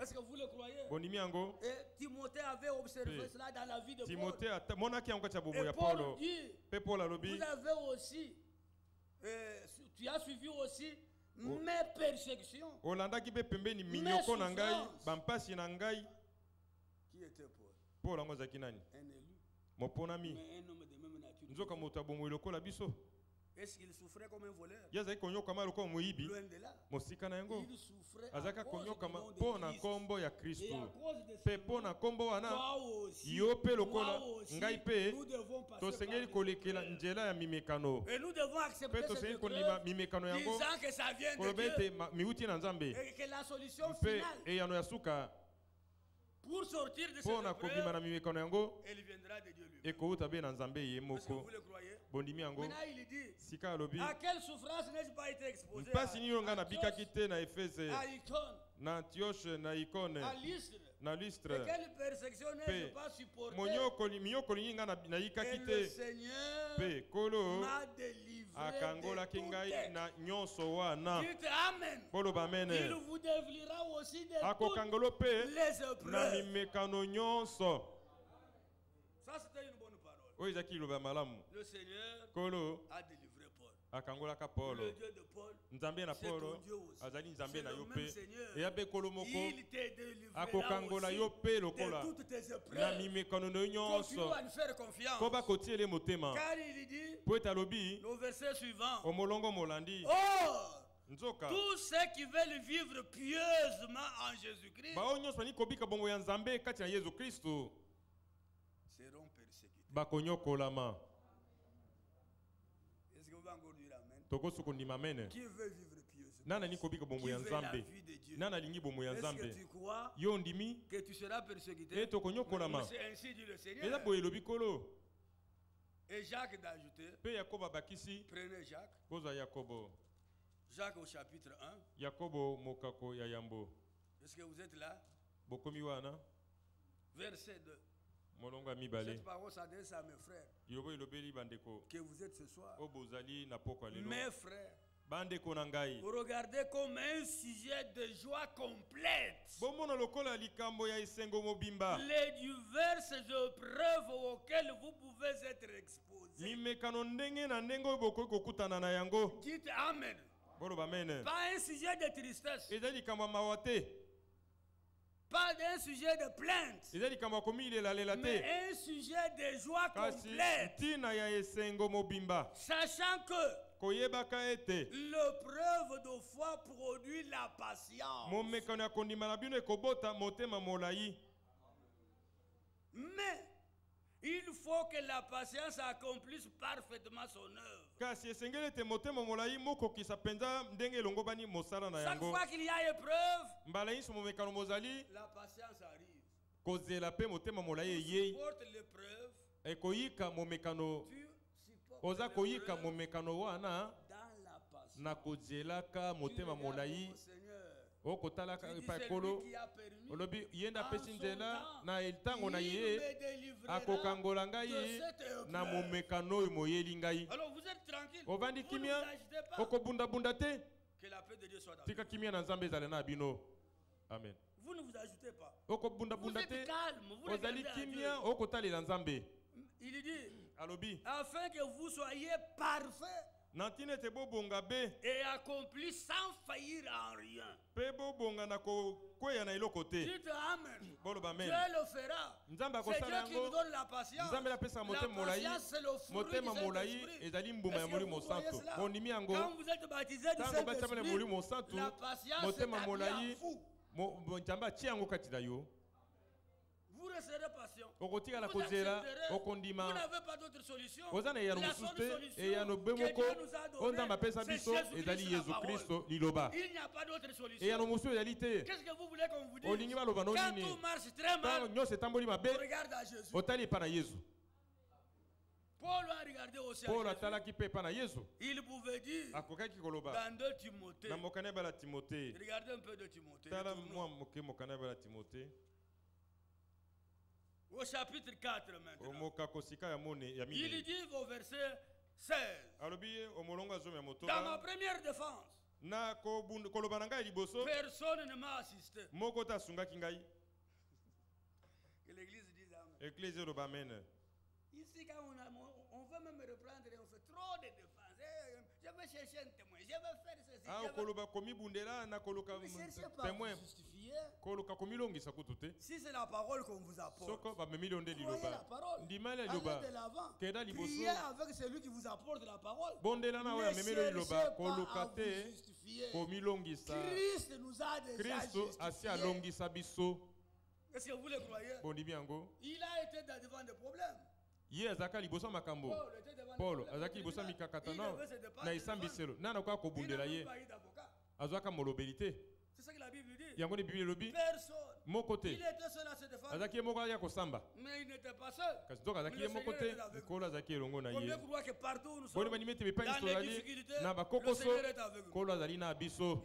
Est-ce que vous le croyez? Et Timothée avait observé cela dans la vie de Paul. Et Paul dit, vous avez aussi, tu as suivi aussi mes persécutions, mes souffrances. Qui était Paul? Un élu. Mais un homme de même nature. Est-ce qu'il souffrait comme un voleur? Loin de là. Il souffrait à cause du nom de Christ. Et à cause de ce nom, toi aussi, moi aussi, nous devons passer par et nous devons accepter cette épreuve, disant que ça vient de Dieu et que la solution finale pour sortir de cette épreuve, elle viendra de Dieu lui-même. Est-ce que vous le croyez? Maintenant il dit, à quelle souffrance n'ai-je pas été exposé? À Icône, à Lystre, et quelle persécution n'ai-je pas supporté? Et le Seigneur m'a délivré de toutes. Dites Amen. Il vous délivrera aussi de toutes les épreuves. Ça c'était une bonne parole. Le Seigneur a délivré Paul. Le Dieu de Paul, c'est ton Dieu aussi. C'est le même Seigneur. Il te délivrera aussi de toutes tes épreuves. Continue à lui faire confiance. Car il dit, au verset suivant, tous ceux qui veulent vivre pieusement en Jésus-Christ seront persécutés. Est-ce que vous pouvez encore dire Amen? Qui veut vivre pieusement? Qui veut la vie de Dieu? Est-ce que tu crois que tu seras persécuté? C'est ainsi dit le Seigneur. Et Jacques d'ajouter, prenez Jacques. Jacques au chapitre 1. Est-ce que vous êtes là? Verset 2. Cette parole s'adresse à mes frères que vous êtes ce soir. Mes frères, regardez comme un sujet de joie complète les diverses épreuves auxquelles vous pouvez être exposés. Dites Amen. Pas un sujet de tristesse, pas d'un sujet de plainte, mais un sujet de joie complète, sachant que l'épreuve de foi produit la patience. Mais il faut que la patience accomplisse parfaitement son œuvre. Chaque fois qu'il y a épreuve, la patience arrive. Tu supportes l'épreuve. Dans la patience. okotala olobi yenda pesi nzela na eltango na ye akokangola ngai na momekano oyo moyeli ngai. Ovandi kimia okobundabunda te, tika kimia na Nzambe ezala na bino. Amen. Vous ne vous ajoutez pas. Okobundabunda te, ozali kimia okotalela Nzambe. Il dit alobi afin que vous soyez parfaits et accompli sans faillir en rien. Dites Amen. Dieu le fera. C'est Dieu qui nous donne la patience. La patience, c'est le fruit du Saint-Esprit. Est-ce que vous voyez cela? Quand vous êtes baptisé du Saint-Esprit, la patience est établie en vous. Vous resterez patient. Vous accepterez. Vous n'avez pas d'autre solution. La seule solution que Dieu nous a donnée, c'est Jésus-Christ, la parole. Il n'y a pas d'autre solution. Qu'est-ce que vous voulez qu'on vous dise? Quand tout marche très mal, regarde à Jésus. Paul a regardé aussi à Jésus. Il pouvait dire dans 2 Timothée. Regardez un peu de Timothée. Au chapitre 4 maintenant. Il dit au verset 16. Dans ma première défense, Na koloba nanga liboso. Personne ne m'a assisté. Moko ta sungaki ngai. Que l'église dise amen. Église loba amen. Ici quand on veut même reprendre, on fait trop de défense. Je vais chercher un témoin. Je vais faire ceci. Ah, koloba komi bundela na koloka témoin. Koloka komi longi sakutute. Si c'est la parole qu'on vous apporte. Soko ba memilonde liloba. La parole. Ndimala liloba. Allez de l'avant. Keda liboso. Priez avec celui qui vous apporte la parole. Bondela na wa memilo liloba koloka te komi longi sa. Christ nous a déjà Kristo asia longi sa biso. Est-ce que vous le croyez? Bondi biango. Il a été devant des problèmes. Ye azaka liboso makambo. Paul azaki liboso mikakata no na isambiselo. Nana kwa kobundela ye. Azwaka molobelité. C'est ça que la Bible dit. Yango ni Bible lobi. Personne. Mon côté. Il était seul à se défendre. Azaki moko ya kosamba. Mais il n'était pas seul. Kasi toka azaki mon côté. Kola azaki elongo na ye. Combien croient que partout où nous sommes? Boni banimete be pa dans historiali na bakokoso. Kola azali na biso.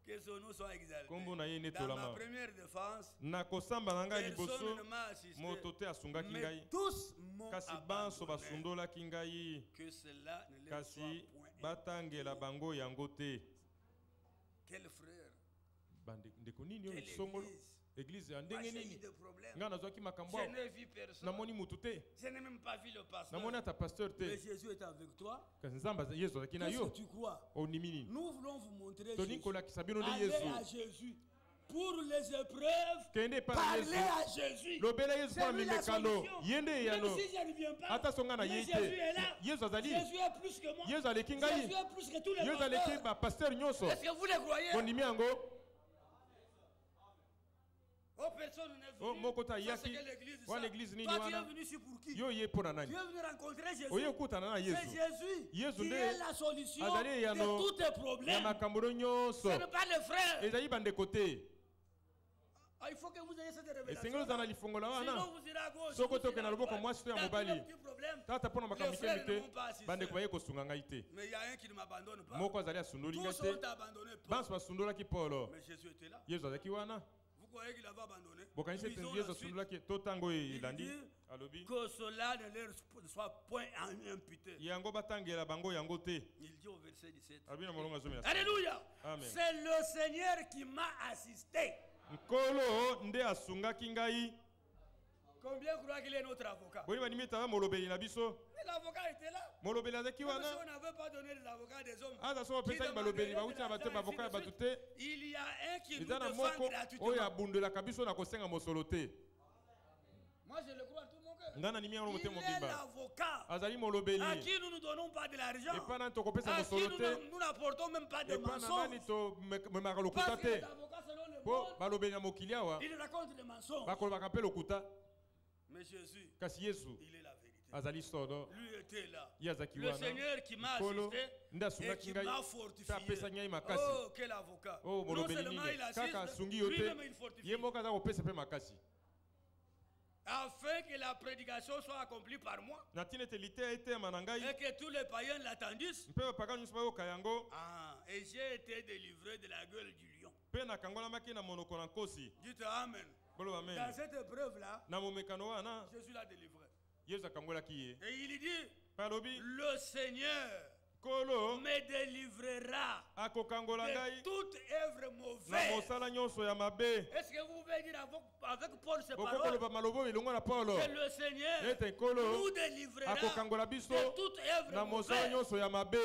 Que son nom soit exalté. Kombo na ye Dans netolama. ma première défense, na kosamba na ngai liboso. personne ne m'a assisté. Moto te asungaki ngai. Mais tous m'ont Kasi banso basundola kingai. que cela ne leur Kasi soit point. batangela bango yango te. Quel frère? Bande ndeko nini Quelle yo songolo? église? Église ya ndenge Moi, j'ai eu nini? des problèmes. Nga nazwaki makambo. Je n'ai vu personne. Namoni mutu te. Je n'ai même pas vu le pasteur. Namoni ata pasteur Mais te. Jésus est avec toi. Kasi nzamba yesu azaki na Qu'est-ce yo. que tu crois? Onimi nini? Nous voulons vous montrer Toni Jésus. kolakisa bino nde Allez yesu. à Jésus. Pour les épreuves, Kende pa parlez yesu. à Jésus. Lobela yesu C'est pa lui la mimekano. solution. Yende Même yano. si je ne viens pas, Ata songa na mais ye Jésus est te. là. Yesu azali. Jésus est plus que moi. Yesu aleki ngai. Jésus est plus que tous les Yesu aleki pasteurs. ba pasteur nyonso. Est-ce que vous les croyez? Kondimi yango. Oh, personne n'est venu. Oh, moko ta Ça, yaki. c'est que l'église, Wa ça. l'église nini Toi, tu es wana? venu ici pour qui? Yo ye pona nani? Tu es venu rencontrer Jésus. Oye kutana na C'est Yesu. Jésus Yesu qui nde est la solution azali de yano. tous tes Ya problèmes. makambo nyonso. Ce n'est pas le frère. Ezali bandeko te. Ah, il faut que vous ayez cette Esengeli révélation. ozala lifongola wana. Sinon, vous irez à gauche. Soko vous toke irez na à loboko droite. mwasi to ya Dans tous mobali. les petits problèmes, Tata pona makambo les frères mike ne mike. m'ont pas assisté. Bandeko baye kosunga ngai te. Mais il y a un qui ne m'abandonne pas. Moko azali asundoli ngai Tous te. ont abandonné Paul. Banso basundolaki Paulo. Mais Jésus était là. Yesu azalaki wana. Vous croyez qu'il avait abandonné? Bokanisi ete Lisons Yesu la suite. asundolaki to tango Il elandi. dit Alobi. que cela ne leur soit point imputé. Yango batangela bango yango te. Il dit au verset 17. Alobi na molongo azomi na. Alléluia. Amen. C'est le Seigneur qui m'a assisté. Nkolo nde asungaki ngai. Combien croient qu'il est notre avocat? Boni banimi tava molobeli na biso. Mais l'avocat était là. Molobeli azaki Même si wana. on n'avait pas donné les avocats des hommes. Aza so pesa balobeli bauti na bato bavoka ya bato te. Il y a un qui nous Eza na défend moko gratuitement. oyo abundelaka biso na kosenga mosolo te. Moi je le crois à tout mon cœur. Nga na nimi yango Il motema est mobimba. l'avocat Azali molobeli. à qui nous ne donnons pas de l'argent. Epa nani tokopesa À qui mosolo te. nous n'apportons même pas de Epa na mensonges. nani tomemaka lokuta Parce que les te. avocats selon le Po monde, balobeli na mokili awa ils racontent des mensonges. bakolobaka mpe lokuta. Mais Jésus, Kasi Yesu il est la vérité. azali sodo. Lui était là. Ye azaki Le wana. Seigneur qui m'a Nkolo assisté nde et asungaki qui ngai. m'a Te apesa fortifié. ngai makasi. Oh, quel avocat. Oh Non molobeli seulement il nini. Kaka assiste, asungi yo te. lui-même il fortifie. Ye moko aza kopesa mpe makasi. Afin que la prédication soit accomplie par moi Na tina ete liteya etema na ngai. et que tous les païens l'attendissent. Mpe bapaka nyonso bayoka yango. Ah, et j'ai été délivré de la gueule du lion. Mpe nakangolamaki na monoko na nkosi. Dites Amen. Boloba amen. Dans cette épreuve-là, Na momekano wana Jésus l'a délivré. Yesu akangolaki ye. Et il dit, Palobi le Seigneur Kolo me délivrera akokangola de ngai toute œuvre na mauvaise. mosala nyonso ya mabe. Est-ce que vous pouvez dire avec Paul ces paroles? Bokokoloba malobo elongo na Paulo. Que le Seigneur Ete Nkolo nous délivrera akokangola biso de toute œuvre na mosala mauvaise. nyonso ya mabe.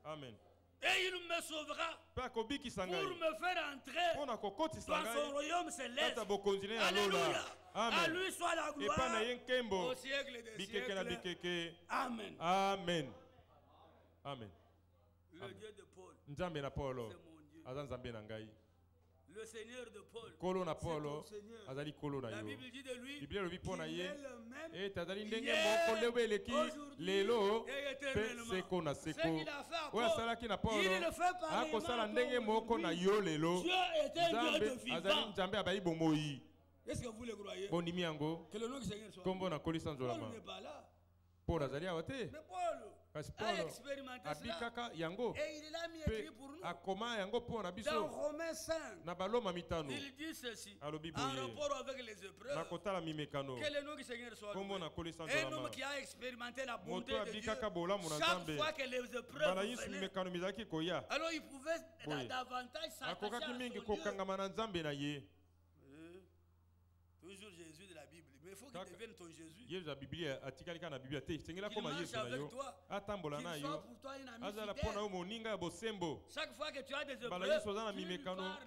Amen. Et il me sauvera Mpe akobikisa pour ngai me faire entrer mpo na kokotisa dans son ngai royaume céleste. kata bokonzi ne ya Alléluia. lola. À Amen. lui soit la Epa na gloire ye nkembo au siècle des bikeke na siècles. bikeke. Amen. Amen. Amen. Le Amen. Dieu de Paul, Nzambe na Paulo c'est mon Dieu. aza nzambe na ngai. Le Seigneur de Paul, Kolo na c'est Paulo ton Seigneur. azali kolo na La yo. Bible dit de lui Biblia elobi mpo na qu'il ye est le même ete azali ndenge hier, moko lelo eleki aujourd'hui lelo et mpe éternellement. seko na Ce seko. qu'il a fait à Oyo Paul, asalaki na Paulo il le fait pareillement akosala à ndenge Paul moko na aujourd'hui. yo lelo. Dieu est un Dieu de Nzambe azali vivant. nzambe abayi bomoi. Est-ce que vous le croyez? Bondimi yango Que le nom du Seigneur soit. kombo na kolisa Paul nzolama. n'est pas là. Paul azali awa te. Mais Paul, a expérimenté cela. Et il l'a mis écrit pour nous. Dans Romains 5, il dit ceci, en rapport avec les épreuves, que le nom du Seigneur soit loué. Un homme qui a expérimenté la bonté de Dieu, chaque fois que les épreuves venaient, alors il pouvait davantage s'attacher à Dieu. Toujours Jésus de la Bible. Mais il faut qu'il devienne ton Jésus. Qu'il marche avec toi. Qu'il soit pour toi un ami fidèle. Chaque fois que tu as des épreuves, tu lui parles.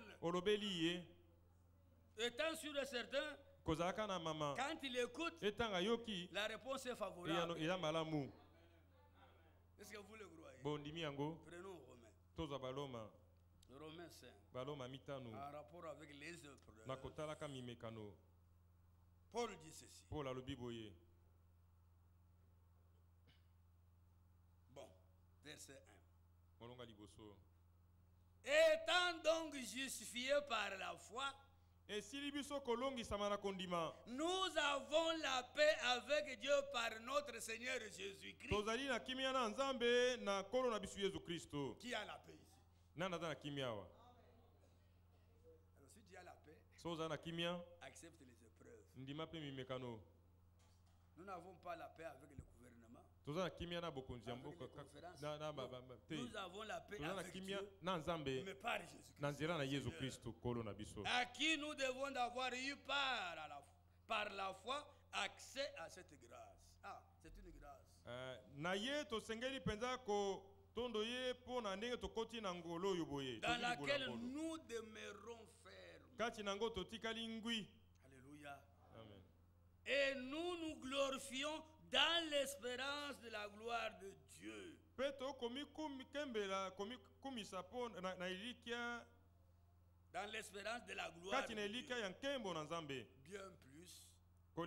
Étant sûr et certain, quand il écoute, la réponse est favorable. Est-ce que vous le croyez? Prenons Romains. Romains 5. En rapport avec les épreuves. Paul dit ceci. Bon, verset 1. Étant donc justifiés par la foi, nous avons la paix avec Dieu par notre Seigneur Jésus-Christ. Qui a la paix ici? Alors si tu as la paix, accepte les épreuves. Nous n'avons pas la paix avec le gouvernement. Nous avons la paix avec Dieu, mais par Jésus-Christ. À qui nous devons d'avoir eu par la foi accès à cette grâce. Ah, c'est une grâce. Dans laquelle nous demeurons fermes. Alléluia. Amen. Et nous nous glorifions dans l'espérance de la gloire de Dieu. Dans l'espérance de la gloire de Dieu. Bien plus, nous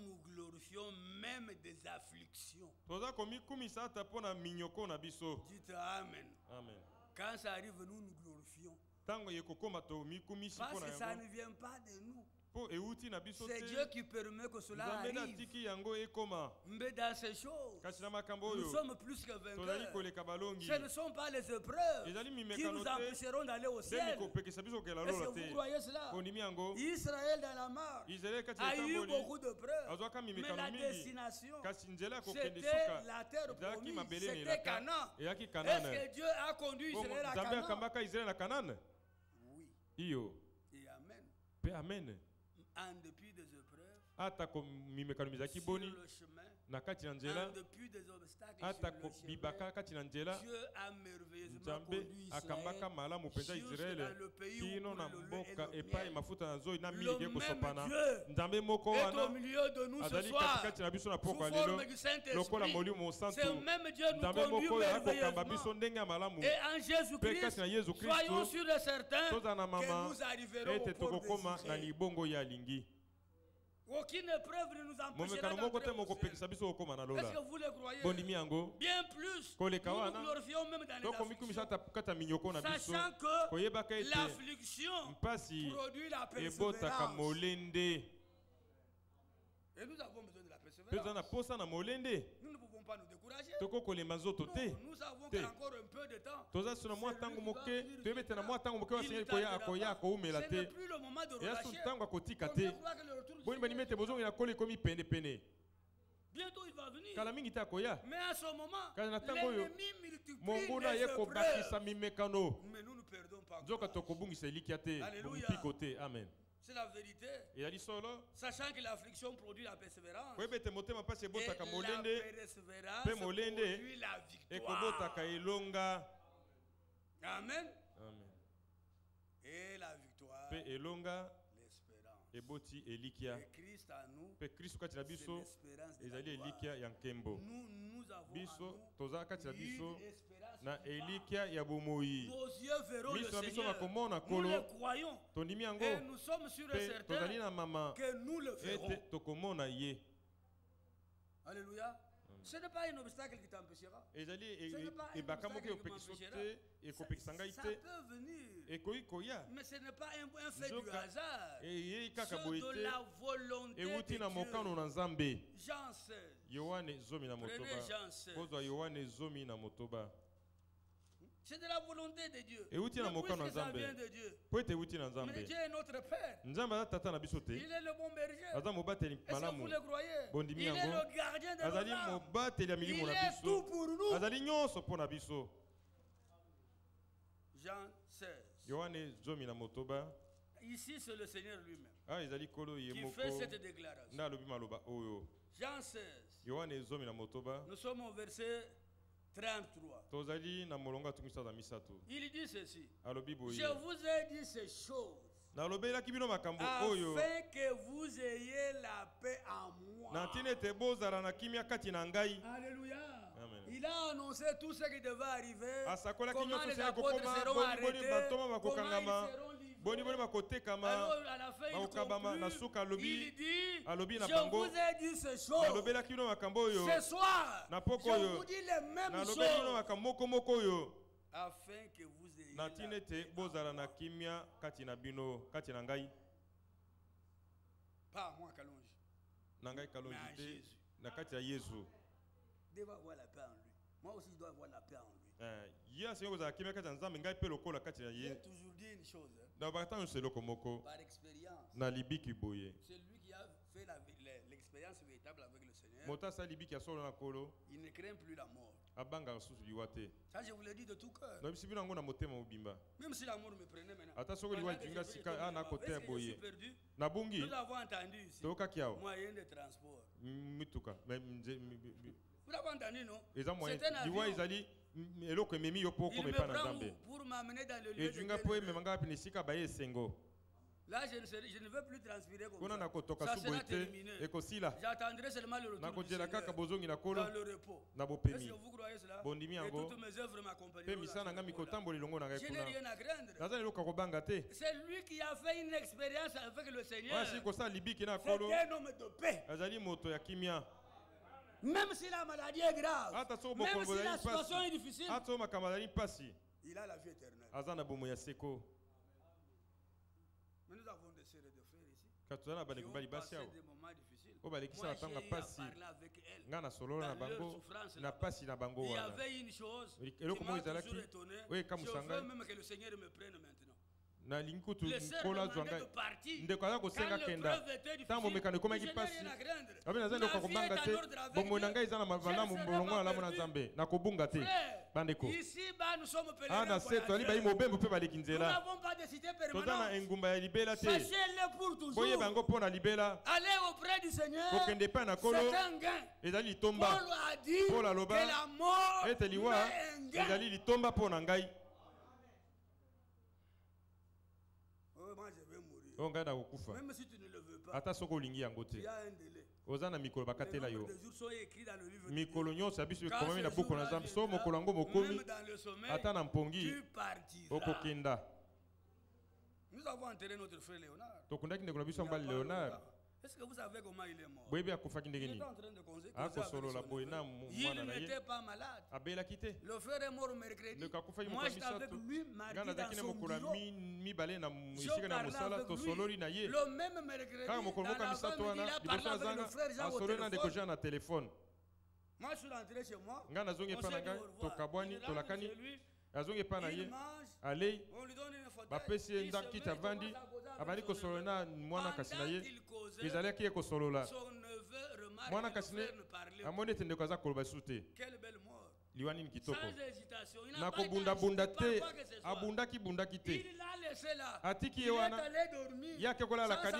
nous glorifions même des afflictions. Dites Amen. Amen. Quand ça arrive, nous nous glorifions. Parce que ça ne vient pas de nous. C'est Dieu qui permet que cela arrive. Mais dans ces choses, nous sommes plus que vainqueurs. Ce ne sont pas les épreuves qui nous empêcheront d'aller au ciel. Est-ce que vous croyez cela? Israël dans la marche a eu beaucoup de preuves. Mais la destination, c'était la terre promise. C'était Canaan. Est-ce que Dieu a conduit Israël à Canaan? Oui. Et Amen. Amen. En dépit des épreuves, sur le chemin, en dépit des obstacles sur le chemin, Dieu a merveilleusement conduit Israël dans le pays où le lait et le miel. Le même Dieu est au milieu de nous ce soir, sous forme du Saint-Esprit. Ce même Dieu nous conduit merveilleusement. Et en Jésus-Christ, soyons sûrs et certains que nous arriverons au port des cieux. Aucune épreuve ne nous empêchera d'entrer au ciel. Est-ce que vous le croyez? Bien plus, nous nous glorifions même dans les afflictions, sachant que l'affliction produit la persévérance. Et nous avons besoin de la persévérance. Nous ne pouvons pas nous décourager. Non, nous savons qu'encore un peu de temps, ce n'est plus le moment de relâcher. On peut croire que le retour du Seigneur, bientôt il va venir. Mais à ce moment, l'ennemi multiplie les épreuves. Mais nous ne perdons pas encore. Alléluia. Amen. C'est la vérité. Sachant que l'affliction produit la persévérance. Et la persévérance produit la victoire. Amen. Et la victoire, l'espérance. Et Christ à nous, c'est l'espérance de la gloire. Nous avons une espérance. Nos yeux verront le Seigneur. Nous le croyons. Et nous sommes sûrs et certains que nous le verrons. Alléluia. Ce n'est pas un obstacle qui t'empêchera. Ce n'est pas un obstacle qui m'empêchera. Ça peut venir. Mais ce n'est pas un fait du hasard. C'est de la volonté de Dieu. Jean 16. Prenez Jean 16. C'est de la volonté de Dieu. Puisque ça vient de Dieu. Mais Dieu est notre Père. Il est le bon berger. Est-ce que vous le croyez? Il est le gardien de nos âmes. Il est tout pour nous. Jean 16. Ici, c'est le Seigneur lui-même qui fait cette déclaration. Jean 16. Nous sommes au verset 33. Il dit ceci. Je vous ai dit ces choses afin que vous ayez la paix en moi. Alléluia. Il a annoncé tout ce qui devait arriver. Comment les apôtres seront arrêtés. Comment ils seront livrés. Alors à la fin il conclut. Il dit je vous ai dit ces choses. Ce soir je vous dis les mêmes choses. Afin que vous ayez la paix en moi. Pas à moi Kalonji. Mais à Jésus. Il doit avoir la paix en lui. Moi aussi, je dois avoir la paix en lui. Il a toujours dit une chose. Par expérience. C'est lui qui a fait l'expérience véritable avec le Seigneur. Il ne craint plus la mort. Ça, je vous l'ai dit de tout cœur. Même si l'amour me prenait maintenant. Est-ce que je suis perdu? Nous avons entendu ici. Moyen de transport. Vous l'avez entendu, non? C'est un avion. Il me prend pour m'amener dans le lieu de là, je ne veux plus transpirer comme ça. Ça sera terminé. J'attendrai seulement le retour du Seigneur dans le repos. Est-ce que vous croyez cela? Et toutes mes œuvres m'accompagneront. Je n'ai rien à craindre. C'est lui qui a fait une expérience avec le Seigneur. C'est un homme de paix. Même si la maladie est grave, même si la situation est difficile, il a la vie éternelle. Mais nous avons des sœurs et des frères ici qui ont passé des moments difficiles. Moi, j'ai eu à parler avec elles dans leur souffrance. Il y avait une chose qui m'a toujours étonné. Je veux même que le Seigneur me prenne maintenant. Les sœurs demandaient de partir. Quand l'épreuve était difficile, je n'ai rien à craindre. La vie est en ordre avec Dieu. Frère, ici, nous sommes pèlerins. Nous n'avons pas de cité permanente. Sachez-le pour toujours. Allez auprès du Seigneur. C'est un gain. Paul a dit que la mort est un gain. Moi, je vais mourir. Même si tu ne le veux pas, il y a un délai. Les nombres de jours sont écrits dans le livre de Dieu. Quand ce jour arrivera, même dans le sommeil, tu partiras. Nous avons enterré notre frère Léonard. Est-ce que vous savez comment il est mort? Il est en train de causer avec son frère. Il n'était pas malade. Le frère est mort mercredi. Moi, j'étais avec lui mardi dans son bureau. Je parlais avec lui. Le même mercredi, dans l'après-midi, il a parlé avec le frère Jean au téléphone. Moi, je suis rentré chez moi. On s'est dit au revoir. Il rentre chez lui. Il mange. On lui donne une photo. Il se met, il commence à causer avec son neveu. Son neveu remarque que le frère ne parlait pas. Quelle belle mort. Sans hésitation. Il n'a pas hésité par quoi que ce soit. Il l'a laissé là. Il est allé dormir sans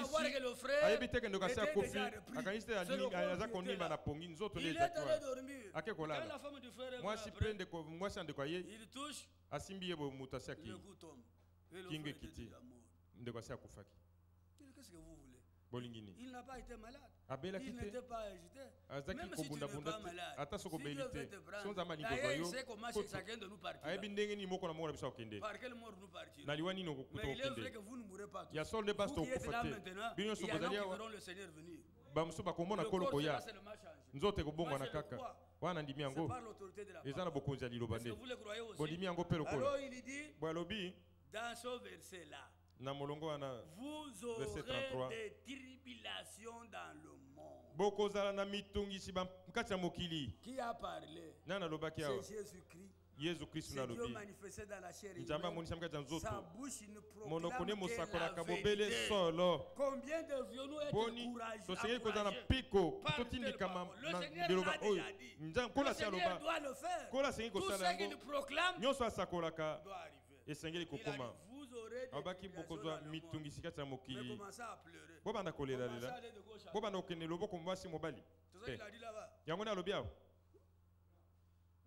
savoir que le frère était déjà repris. C'est le corps qui était là. Il est allé dormir. Quand la femme du frère est après, il touche, le coup tombe. Et le frère était déjà mort. Qu'est-ce que vous voulez? Il n'a pas été malade. Il n'était pas agité. Même si tu n'es pas malade, si Dieu veut te prendre, d'ailleurs il sait comment chacun de nous partira. Par quelle mort nous partirons. Mais il est vrai que vous ne mourrez pas tous. Vous qui êtes là maintenant, il y en a qui verront le Seigneur venir. Le corps sera seulement changé. nzote kobonga na kaka wana ndimi yango par l'autorité de la ezana bokonzi ya liloba nde vous le croyez aussi? bondimi yango pe lokolo alors il dit bwalobi dans ce verset là na molongo wana vous aurez des tribulations dans le monde. Bokozala na mitungisi bakati ya mokili. Qui a parlé? Nana lobaki awa. C'est Jésus-Christ. Yesu Kristo na lobi. Nzamba monisa mkati nzoto. Sa bouche ne monokone proclame mosakola que la kabobele vérité. solo. Combien devions-nous être courageux? To seigneur kozana piko totindika na biloba oyo. Nzamba kola sia loba. Kola seigneur kosala yango. Nyoso asakolaka. Esengeli kokoma. Abaki bokozwa mitungisi kati ya mokili. Bobanda kolela lela. Bobanda okende loboko mwasi mobali. Yango na lobi awa.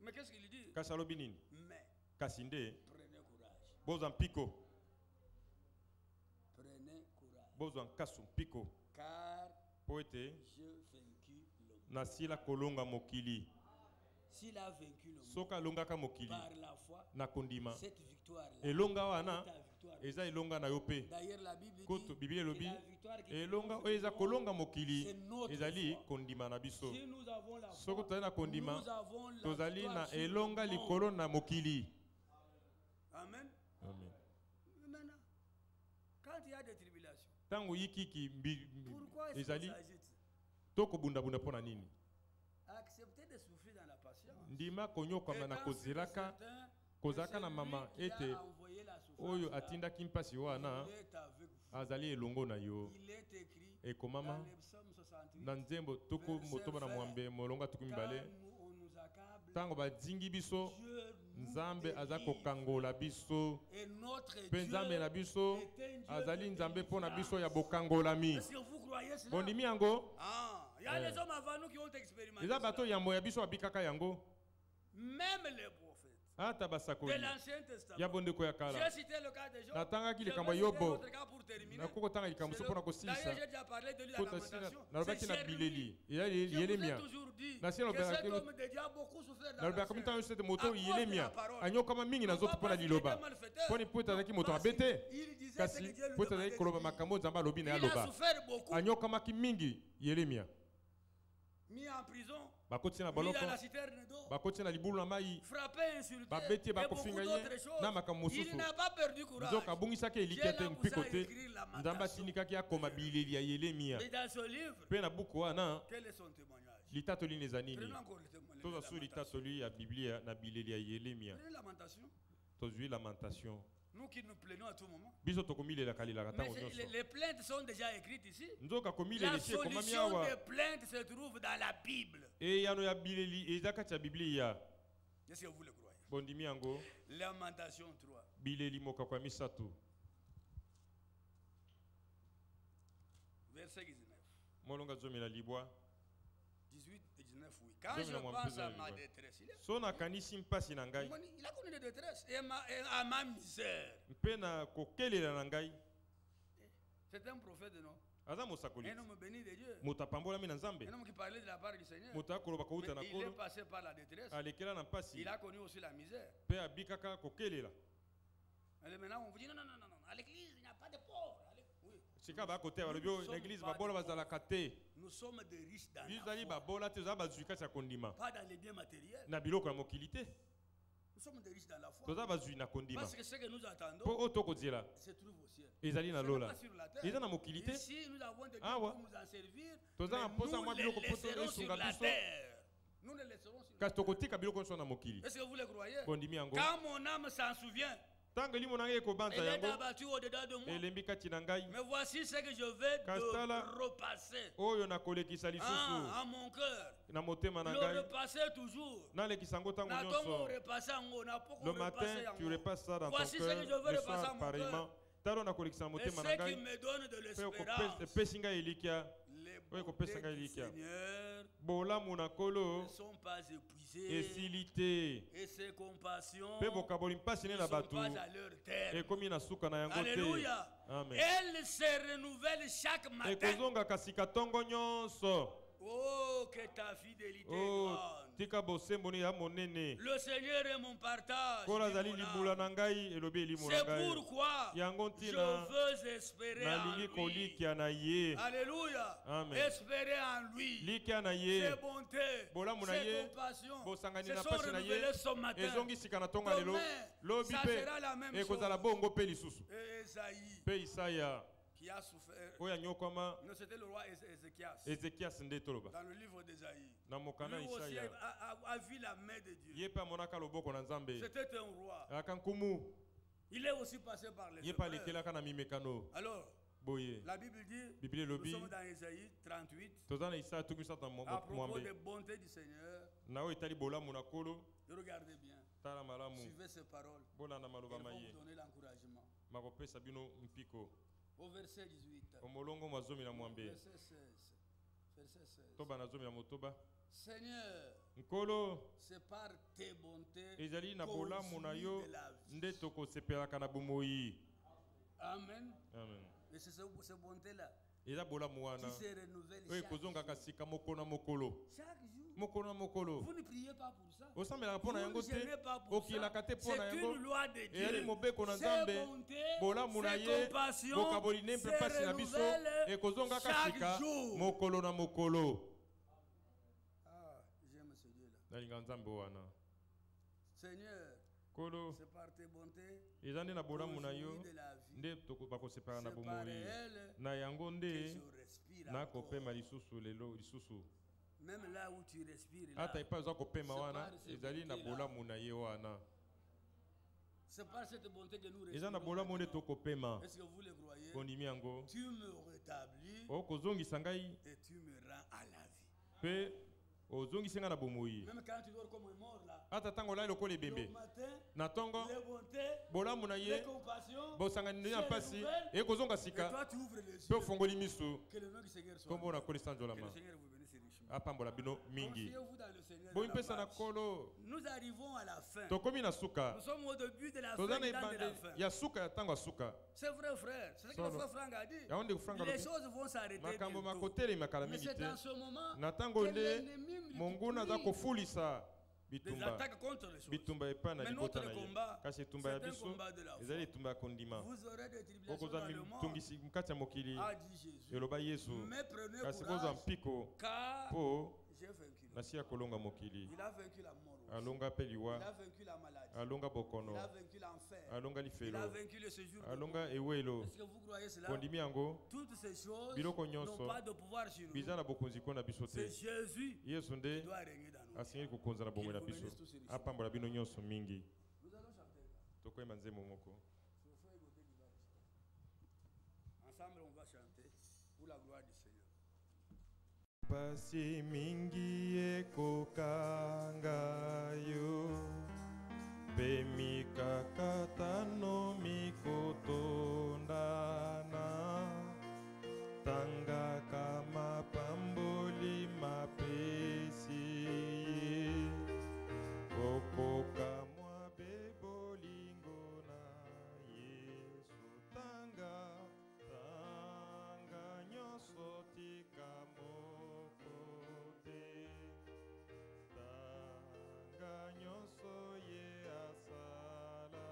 Mais qu'est-ce qu'il dit? Kasalobi nini? Mais kasinde prenez courage. Bozan piko. Prenez courage. Bozan kasu piko. Car poete je vaincu le monde. Nasila kolonga mokili. S'il a vaincu le monde. Soka longaka mokili. Par la foi. Na kondima. Cette victoire là. Elonga wana eza elonga na yope. D'ailleurs la Bible dit koto Bible lobi elonga eza kolonga mokili ezali kondima na biso. Si nous avons la foi, soko tozali na kondima nous avons la tozali na victoire elonga sur le likolo na mokili. Amen. Amen. Maintenant, quand il y a des tribulations, tango yikiki pourquoi est-ce ezali qu'on s'agite? toko bunda bunda pona nini? Accepter de souffrir dans la patience. Ndima konyoka na koziraka kozaka na mama ete oyo atindaki mpasi wana azali elongo na yo. Ekomama na nzembo tuku motoba na mwambe molonga tuku mibale tango badingi biso nzambe aza kokangola biso mpe nzambe na biso azali nzambe mpo na biso ya bokangolami. Bondimi yango eza bato yambo ya biso babikaka yango. Même les prophètes ata basakoli de l'Ancien Testament. ya bondeko ya kala. J'ai cité le cas de Job. Natangaki Je likambo vais ya citer Yobo. l'autre cas pour terminer. Nakoko tanga likambo so pona D'ailleurs, kosilisa. j'ai déjà parlé de lui dans la Lamentation. Nalobaki na C'est bileli. Je vous ai Yelemia. toujours dit Na si que alobaka cet kilo- homme de Dieu a beaucoup souffert dans nalobaka la komita yo chair. sete À moto cause de yelemia la parole. anyokama mingi na nzoto mpona liloba poni po ezalaki moto Parce abete qu'il disait ce kasi que Dieu lui po ezalaki demandait koloba de dire. makambo nzambe alobi na Il a yaloba souffert beaucoup. anyokamaki mingi yelemia Mis en prison. bakoti na Mis baloko dans la citerne d'eau. bakoti na libulu na mai Frappé, insulté. babeti Et beaucoup bakofinga ye d'autres choses. na makambo Il mosusu n'a pas perdu courage. nzoka abungisaki eliki Dieu te l'a mpiko poussé à te écrire Lamentation. nzambe atindikaki akoma bileli ya yelemia Et dans ce livre, mpe na buku wana quel est son témoignage? litatoli eza nini Prenons encore le témoignage. toza su litatoli ya biblia na bileli ya yelemia Prenez Lamentation. tozwi lamentation Nous qui nous plaignons à tout moment. biso tokomilelaka lelaka Mais ntango les nyonso plaintes sont déjà écrites ici. nzoka La komilela esi ekomami solution awa des plaintes se trouve dans la Bible. eyano ya bileli eza kati ya biblia. Est-ce que vous le croyez? Bondimi yango Lamentation 3. bileli mokako ya misato Verset 19. molonga zomela libwa 18 et 19, oui. Quand je pense à ma détresse, so nakanisi mpasi na ngai il a connu des détresses et à ma misère. mpe na kokelela na ngai. C'est un prophète, non? aza mosakoli Un homme béni de Dieu. moto apambolami na nzambe Un homme qui parlait de la part du Seigneur. moto akoloba kouta na Mais il est kolo passé par la détresse. alekela na mpasi Il a connu aussi la misère. mpe abikaka kokelela. Et maintenant, on vous dit non, non, non, non, non. À l'église, il n'y a pas de pauvres. Oui. sika bakote balobi oyo na eglize babola bazalaka te Nous sommes des riches dans la bizali foi, babola te eza bazwi kati ya kondima pas dans les biens matériels. na biloko ya mokili te Nous sommes des riches dans la foi. toza bazwi na kondima Parce que ce que nous attendons mpo oyo tokozela se trouve au ciel. ezali na Ce n'est lola pas sur la terre. eza na mokili te. Ici, nous avons des biens Ah ouais. pour nous en servir. Toza na Mais posa nous mwa les biloko mpo laisserons sur tosunga la biso terre. Nous les laisserons sur la kasi terre. tokotika biloko nyonso na mokili. Est-ce que vous le croyez? Bondimi yango Quand mon âme s'en souvient, ntango elimo na ngai ekobanza elle est yango abattue au-dedans de moi. elembi kati na ngai Mais voici ce que je vais Kastala. de repasser oyo nakolekisa lisusu en mon cœur. na motema na Le ngai repasser toujours. nalekisa yango ntango N'attends nyonso. repasser en haut, n'a pas Le qu'on matin, repasser en tu haut. repasses ça dans ton Voici ce cœur. que je veux Le repasser en soir, mon pareillement. cœur. Talo nakolekisa Et motema na ce qui ngai. me donne de Pe l'espérance. epesi ngai elikya. Les Oyo kopesa bontés ngai du elikya. Seigneur Bolamu na ne kolo sont pas épuisées. esili te. Et ses compassions Mpe bokaboli mpasi ne ne na sont bato pas à leur terme. ekomi na suka na yango te. Alléluia. Amen. Elle se renouvelle chaque matin. ekozongaka sika ntongo nyonso. Oh, que ta fidélité est grande. Le Seigneur est mon partage. C'est pourquoi je veux espérer en lui. Alléluia. Espérer en lui. Ses bontés, ses compassions se sont renouvelées ce matin. Demain, ça sera la même chose. Esaïe qui a souffert. Non, c'était le roi Ézéchias. Dans le livre d'Ésaïe. Lui aussi a vu la main de Dieu. C'était un roi. Il est aussi passé par les épreuves. Alors, la Bible dit, nous sommes dans Ésaïe 38, à propos des bontés du Seigneur. Regardez bien. Suivez ces paroles. Elles vont vous donner l'encouragement. Au verset 18. Verset 16. Verset 16. Seigneur, c'est par tes bontés qu'on jouit de la vie. Amen. Et c'est ces bontés-là qui se renouvellent chaque jour. Vous ne priez pas pour ça. Vous ne gênez pas pour ça. C'est une loi de Dieu. Ses bontés, ses compassions se renouvellent chaque jour. Ah, j'aime ce Dieu-là. Seigneur, c'est par tes bontés qu'on jouit de la vie. C'est par elle que je respire encore. Même là où tu respires, là, c'est par cette bonté que nous respirons. Est-ce que vous le croyez? Tu me rétablis et tu me rends à la vie. Même quand tu dors comme un mort là, le matin, les bontés, les compassions, et toi tu ouvres les yeux. Que le nom du Seigneur soit. Que le Seigneur vous bénisse richement. Confiez-vous dans le Seigneur. Nous arrivons à la fin. Nous sommes au début de la fin, dans de la fin. C'est vrai, frère. C'est ce que le frère Franck a dit. Les choses vont s'arrêter bientôt. Mais c'est dans ce moment que l'ennemi des attaques contre les choses. Mais notre combat, c'est un combat de la foi. Vous aurez des tribulations dans le monde, a dit Jésus. Mais prenez courage, car j'ai vaincu. Il a vaincu la mort. Il a vaincu la maladie. Il a vaincu l'enfer. Il a vaincu le séjour. Est-ce que vous croyez cela? Toutes ces choses n'ont pas de pouvoir sur nous. C'est Jésus qui doit régner dans nous. Qu'il vous bénisse tous richement. Nous allons chanter. Ensemble, on va chanter pour la gloire du Seigneur. Pasi mingi ekokanga yo pe mikakatano mikotondana tanga kama pamboli mapesi okoka mwa bebolingo na Yesu tanga nyonso tikamo nyonso ye asala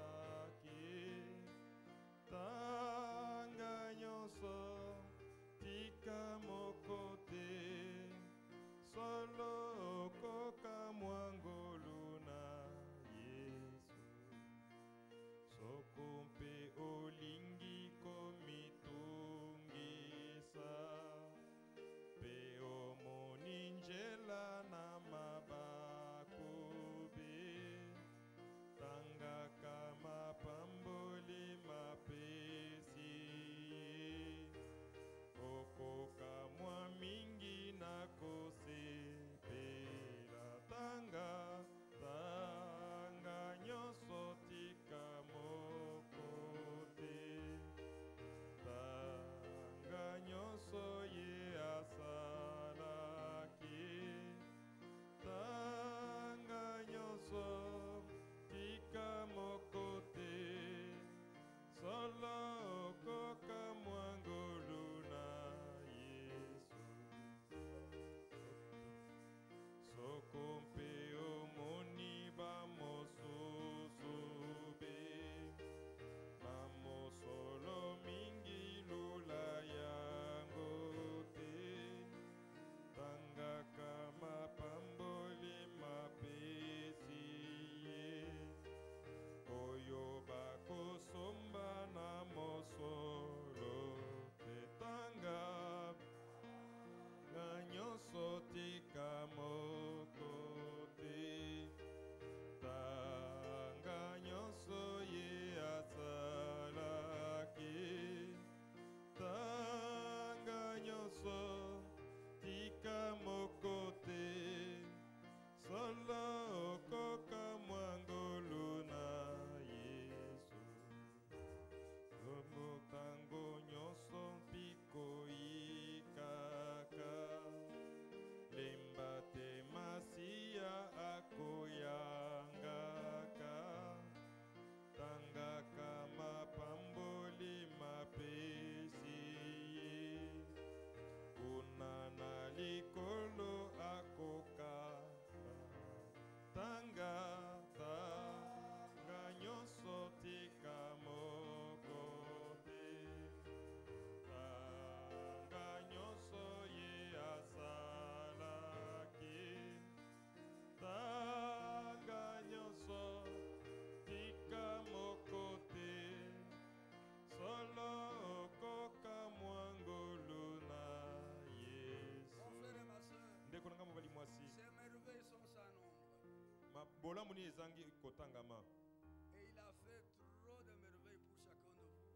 Et il a fait trop de merveilles pour chacun de vous.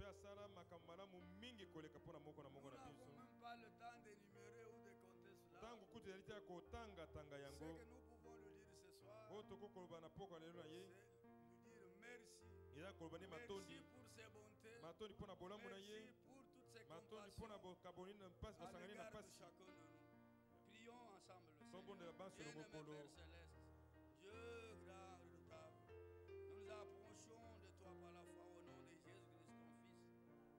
Nous n'avons même pas le temps d'énumérer ou de compter cela. Ce que nous pouvons lui dire ce soir, c'est lui dire merci. Merci pour ses bontés. Merci pour toutes ses compassions à l'égard de chacun de nous. Prions ensemble le Seigneur. Bien-aimé Père Céleste, Dieu grand, redoutable, nous nous approchons de toi par la foi au nom de Jésus-Christ, ton Fils.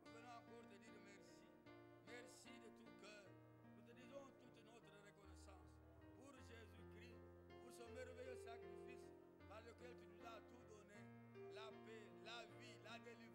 Nous venons encore te dire merci. Merci de tout cœur. Nous te disons toute notre reconnaissance pour Jésus-Christ, pour ce merveilleux sacrifice par lequel tu nous as tout donné. La paix, la vie, la délivrance.